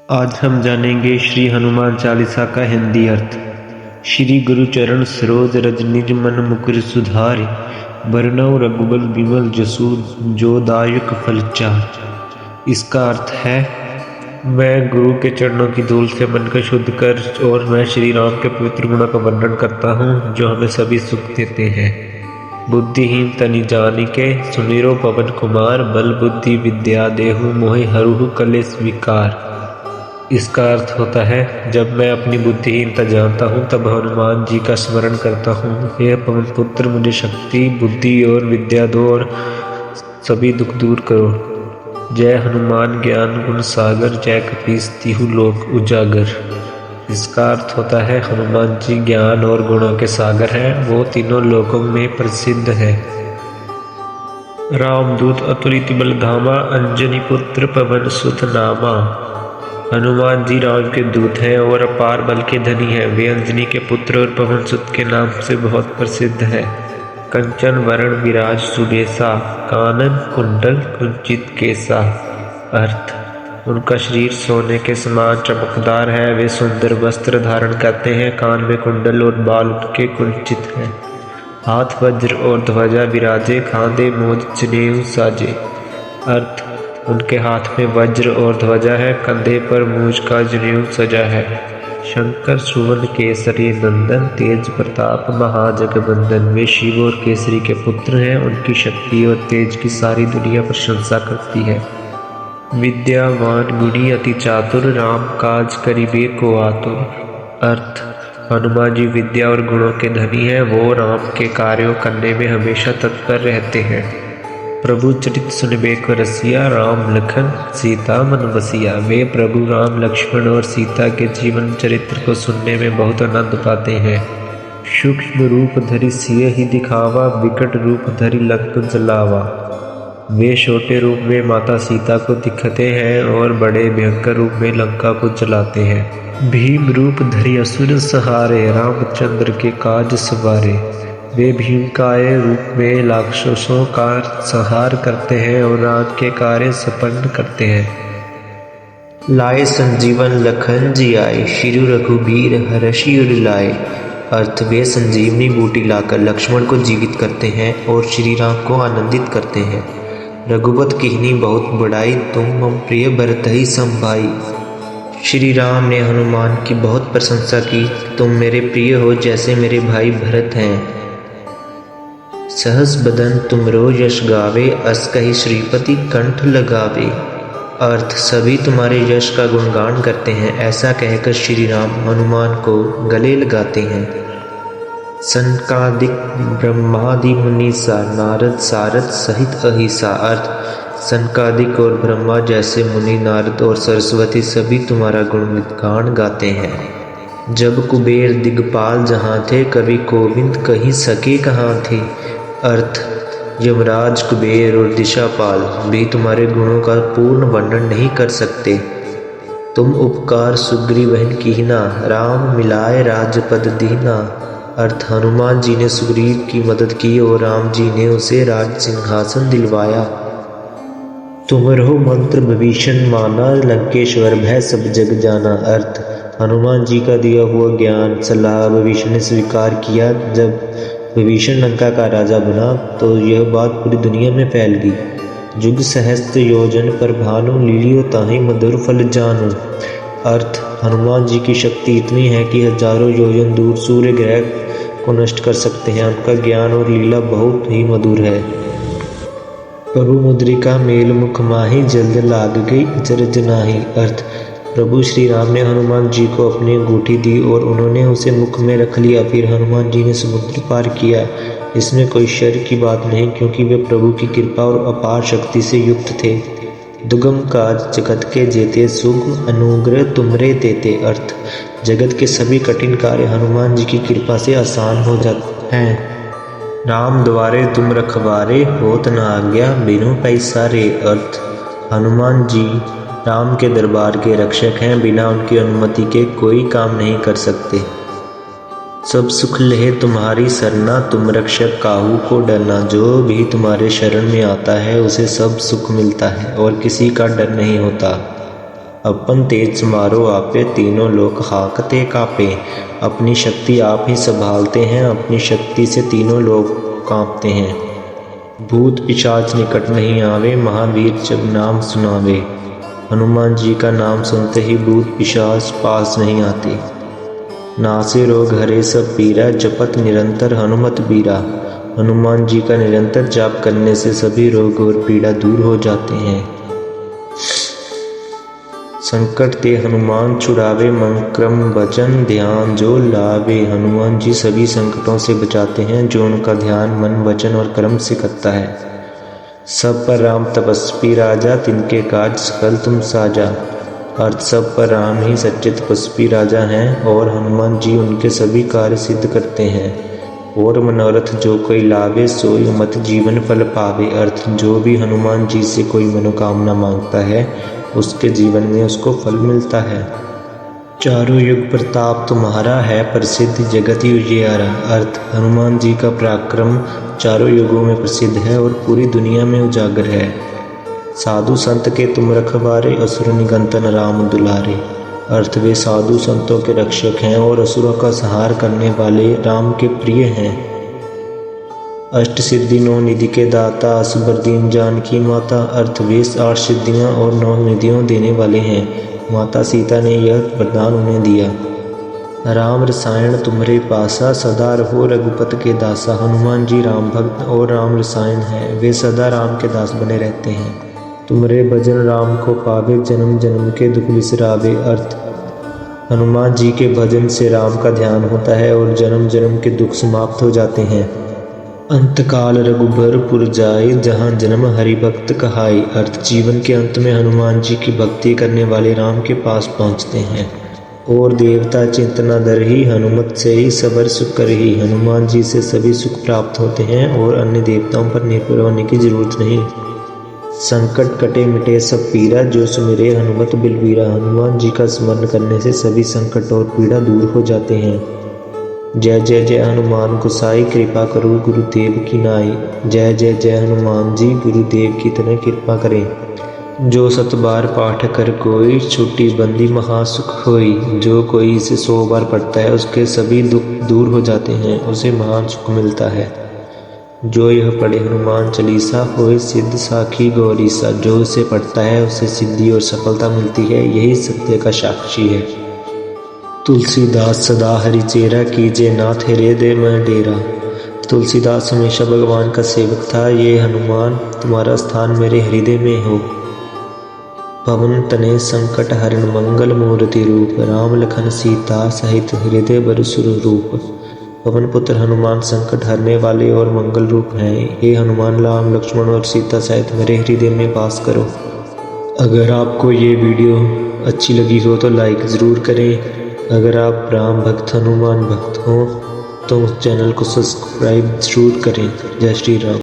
आज हम जानेंगे श्री हनुमान चालीसा का हिंदी अर्थ। श्री गुरु चरण सरोज रज निज मन मुकुर सुधारि, बरनउँ रघुबल बिमल जसु जो दायक फल चारि। इसका अर्थ है, मैं गुरु के चरणों की धूल से मन को शुद्ध कर और मैं श्री राम के पवित्र गुणों का वर्णन करता हूँ जो हमें सभी सुख देते हैं। बुद्धिहीन तनि जानिके सुमिरो पवन कुमार, बल बुद्धि विद्या देहु मोहि हरहु कलेस विकार। इसका अर्थ होता है, जब मैं अपनी बुद्धिहीनता जानता हूँ तब हनुमान जी का स्मरण करता हूँ। हे पवन पुत्र, मुझे शक्ति बुद्धि और विद्या दो और सभी दुख दूर करो। जय हनुमान ज्ञान गुण सागर, जय कपीस तिहु लोक उजागर। इसका अर्थ होता है, हनुमान जी ज्ञान और गुणों के सागर हैं, वो तीनों लोकों में प्रसिद्ध है। रामदूत अतुलित बल धामा, अंजनी पुत्र पवन सुत नामा। हनुमान जी राम के दूत हैं और अपार बल के धनी हैं। वे अंजनी के पुत्र और पवन सुत के नाम से बहुत प्रसिद्ध है। कंचन वरण विराज सुबेसा, कानन कुंडल कुंचित केसा। अर्थ, उनका शरीर सोने के समान चमकदार है। वे सुंदर वस्त्र धारण करते हैं, कान में कुंडल और बाल उनके कुंचित हैं। हाथ वज्र और ध्वजा विराजे, खांदे मोज जनेऊ साजे। अर्थ, उनके हाथ में वज्र और ध्वजा है, कंधे पर मूज का जनेऊ सजा है। शंकर सुवन केसरी नंदन, तेज प्रताप महाजगबंदन। वे शिव और केसरी के पुत्र हैं। उनकी शक्ति और तेज की सारी दुनिया प्रशंसा करती है। विद्यावान गुणी अति चातुर, राम काज करिबे को आतुर। अर्थ, हनुमान जी विद्या और गुणों के धनी हैं। वो राम के कार्यों करने में हमेशा तत्पर रहते हैं। प्रभु चरित सुनबे को रसिया, राम लखन सीता मन बसिया। वे प्रभु राम लक्ष्मण और सीता के जीवन चरित्र को सुनने में बहुत आनंद पाते हैं। सूक्ष्म रूप धरि सिय ही दिखावा, विकट रूप धरि लंक जलावा। वे छोटे रूप में माता सीता को दिखते हैं और बड़े भयंकर रूप में लंका को जलाते हैं। भीम रूप धरि असुर सहारे, रामचंद्र के काज सवारे। वे भीमकाय रूप में राक्षसों का संहार करते हैं और राम के कार्य संपन्न करते हैं। लाए संजीवन लखन जियाए, श्री रघुबीर हरषि उर लाए। अर्थ, वे संजीवनी बूटी लाकर लक्ष्मण को जीवित करते हैं और श्री राम को आनंदित करते हैं। रघुपत कीन्ही बहुत बड़ाई, तुम मम प्रिय भरतहि सम भाई। श्री राम ने हनुमान की बहुत प्रशंसा की। तुम मेरे प्रिय हो जैसे मेरे भाई भरत हैं। सहस बदन तुमरो यश गावे, अस कहि श्रीपति कंठ लगावे। अर्थ, सभी तुम्हारे यश का गुणगान करते हैं। ऐसा कहकर श्री राम हनुमान को गले लगाते हैं। सनकादिक ब्रह्मादि मुनीसा, नारद सारद सहित अहिसा। अर्थ, सनकादिक और ब्रह्मा जैसे मुनि, नारद और सरस्वती सभी तुम्हारा गुणगान गाते हैं। जब कुबेर दिगपाल जहाँ थे, कवि गोविंद कहीं सके कहाँ थे। अर्थ, यमराज कुबेर और दिशापाल भी तुम्हारे गुणों का पूर्ण वर्णन नहीं कर सकते। तुम उपकार सुग्रीवहन कीन्हा, राम मिलाए राजपद दीन्हा। अर्थ, हनुमान जी ने सुग्रीव की मदद की और राम जी ने उसे राज सिंहासन दिलवाया। तुमरो मंत्र विभीषण माना, लंकेश्वर भय सब जग जाना। अर्थ, हनुमान जी का दिया हुआ ज्ञान सलाह विभीषण ने स्वीकार किया। जब विभीषण लंका का राजा बना तो यह बात पूरी दुनिया में फैल गई। जुग सहस्त्र योजन पर भानु, लीलियो ताहि मधुर फल जानू। अर्थ, हनुमान जी की शक्ति इतनी है कि हजारों योजन दूर सूर्य ग्रह को नष्ट कर सकते हैं। उनका ज्ञान और लीला बहुत ही मधुर है। प्रभु मुद्रिका मेल मुख माही, जल्द लाग गई अचरज नाही। अर्थ, प्रभु श्री राम ने हनुमान जी को अपनी अंगूठी दी और उन्होंने उसे मुख में रख लिया। फिर हनुमान जी ने समुद्र पार किया। इसमें कोई शर्म की बात नहीं, क्योंकि वे प्रभु की कृपा और अपार शक्ति से युक्त थे। दुगम काज जगत के जेते, सुख अनुग्रह तुमरे देते। अर्थ, जगत के सभी कठिन कार्य हनुमान जी की कृपा से आसान हो जाते हैं। राम द्वारे तुम रखवारे, होत न आज्ञा बिनु पैसारे। अर्थ, हनुमान जी राम के दरबार के रक्षक हैं। बिना उनकी अनुमति के कोई काम नहीं कर सकते। सब सुख लहे तुम्हारी सरना, तुम रक्षक काहू को डरना। जो भी तुम्हारे शरण में आता है उसे सब सुख मिलता है और किसी का डर नहीं होता। अपन तेज मारो आपे, तीनों लोग हाकते कापे। अपनी शक्ति आप ही संभालते हैं, अपनी शक्ति से तीनों लोग कांपते हैं। भूत पिशाच निकट नहीं आवे, महावीर जब नाम सुनावे। हनुमान जी का नाम सुनते ही भूत पिशाच पास नहीं आते। नासे रोग हरे सब पीरा, जपत निरंतर हनुमत बीरा। हनुमान जी का निरंतर जाप करने से सभी रोग और पीड़ा दूर हो जाते हैं। संकट ते हनुमान छुड़ावे, मन क्रम वचन ध्यान जो लावे। हनुमान जी सभी संकटों से बचाते हैं जो उनका ध्यान मन वचन और कर्म से करता है। सब पर राम तपस्वी राजा, तिनके काज सकल तुम साजा। अर्थ सब पर राम ही सच्चे तपस्वी राजा हैं और हनुमान जी उनके सभी कार्य सिद्ध करते हैं। और मनोरथ जो कोई लावे, सोई मत जीवन फल पावे। अर्थ जो भी हनुमान जी से कोई मनोकामना मांगता है उसके जीवन में उसको फल मिलता है। चारों युग प्रताप तुम्हारा है, प्रसिद्ध जगत उजियारा। अर्थ हनुमान जी का पराक्रम चारों युगों में प्रसिद्ध है और पूरी दुनिया में उजागर है। साधु संत के तुम रखवारे, असुर निगंतन राम दुलारे। अर्थ वे साधु संतों के रक्षक हैं और असुरों का संहार करने वाले राम के प्रिय हैं। अष्ट सिद्धि नौ निधि के दाता, असबर दीन जानकी माता। अर्थ वे 8 सिद्धियां और 9 निधियों देने वाले हैं। माता सीता ने यह वरदान उन्हें दिया। राम रसायन तुम्हारे पासा, सदा रहो रघुपत के दासा। हनुमान जी राम भक्त और राम रसायन है, वे सदा राम के दास बने रहते हैं। तुम्हारे भजन राम को पावे, जन्म जन्म के दुख बिसरावे। अर्थ हनुमान जी के भजन से राम का ध्यान होता है और जन्म जन्म के दुख समाप्त हो जाते हैं। अंतकाल रघुबर पुर जाए, जहाँ जन्म हरि भक्त कहाई। अर्थ जीवन के अंत में हनुमान जी की भक्ति करने वाले राम के पास पहुँचते हैं। और देवता चिंतना दर ही, हनुमत से ही सबर सुख कर ही। हनुमान जी से सभी सुख प्राप्त होते हैं और अन्य देवताओं पर निर्भर होने की जरूरत नहीं। संकट कटे मिटे सब पीरा, जो सुमिरे हनुमत बिलवीरा। हनुमान जी का स्मरण करने से सभी संकट और पीड़ा दूर हो जाते हैं। जय जय जय हनुमान गोसाई, कृपा करो गुरुदेव की नाई। जय जय जय हनुमान जी, गुरुदेव की तरह कृपा करें। जो 7 बार पाठ कर कोई, छुट्टी बंदी महासुख होई। जो कोई इसे 100 बार पढ़ता है उसके सभी दुख दूर हो जाते हैं, उसे महान सुख मिलता है। जो यह पढ़े हनुमान चालीसा, होए सिद्ध साखी गौरीसा। जो इसे पढ़ता है उसे सिद्धि और सफलता मिलती है, यही सत्य का साक्षी है। तुलसीदास सदा हरि चेरा, कीजे नाथ हृदय में डेरा। तुलसीदास हमेशा भगवान का सेवक था। ये हनुमान तुम्हारा स्थान मेरे हृदय में हो। पवन तने संकट हरण, मंगल मूर्ति रूप। राम लखन सीता सहित हृदय बर सुर रूप। पवन पुत्र हनुमान संकट हरने वाले और मंगल रूप हैं। ये हनुमान राम लक्ष्मण और सीता सहित मेरे हृदय में वास करो। अगर आपको ये वीडियो अच्छी लगी हो तो लाइक ज़रूर करें। अगर आप राम भक्त हनुमान भक्त हो तो चैनल को सब्सक्राइब ज़रूर करें। जय श्री राम।